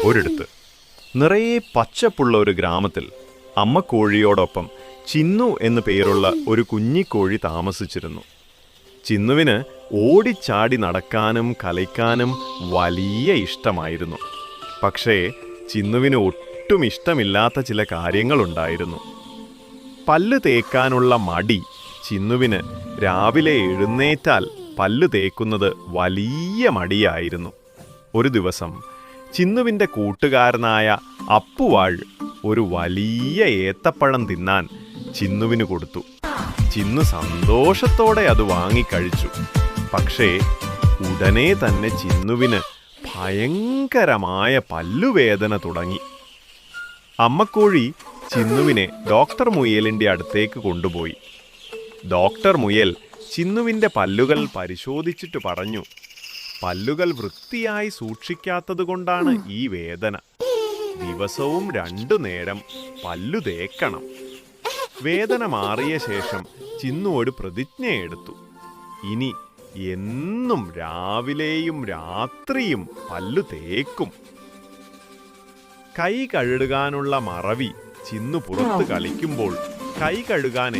ഒരിടത്ത് നിറയെ പച്ചപ്പുള്ള ഒരു ഗ്രാമത്തിൽ അമ്മ കോഴിയോടൊപ്പം ചിന്നു എന്നു പേരുള്ള ഒരു കുഞ്ഞിക്കോഴി താമസിച്ചിരുന്നു. ചിന്നുവിന് ഓടിച്ചാടി നടക്കാനും കളിക്കാനും വലിയ ഇഷ്ടമായിരുന്നു. പക്ഷേ ചിന്നുവിന് ഒട്ടും ഇഷ്ടമില്ലാത്ത ചില കാര്യങ്ങളുണ്ടായിരുന്നു. പല്ല് തേക്കാനുള്ള മടി. ചിന്നുവിന് രാവിലെ എഴുന്നേറ്റാൽ പല്ല് തേക്കുന്നത് വലിയ മടിയായിരുന്നു. ഒരു ദിവസം ചിന്നുവിൻ്റെ കൂട്ടുകാരനായ അപ്പുവാഴ് ഒരു വലിയ ഏത്തപ്പഴം തിന്നാൻ ചിന്നുവിന് കൊടുത്തു. ചിന്നു സന്തോഷത്തോടെ അത് വാങ്ങിക്കഴിച്ചു. പക്ഷേ ഉടനെ തന്നെ ചിന്നുവിന് ഭയങ്കരമായ പല്ലുവേദന തുടങ്ങി. അമ്മക്കോഴി ചിന്നുവിനെ ഡോക്ടർ മുയലിൻ്റെ അടുത്തേക്ക് കൊണ്ടുപോയി. ഡോക്ടർ മുയൽ ചിന്നുവിൻ്റെ പല്ലുകൾ പരിശോധിച്ചിട്ട് പറഞ്ഞു, പല്ലുകൾ വൃത്തിയായി സൂക്ഷിക്കാത്തതുകൊണ്ടാണ് ഈ വേദന. ദിവസവും 2 നേരം പല്ലു തേക്കണം. വേദന മാറിയ ശേഷം ചിന്നു ഒരു പ്രതിജ്ഞയെടുത്തു. ഇനി എന്നും രാവിലെയും രാത്രിയും പല്ലു തേക്കും. കൈ കഴുകാനുള്ള മറവി ചിന്നു പുറത്ത് കളിക്കുമ്പോൾ കൈ കഴുകാൻ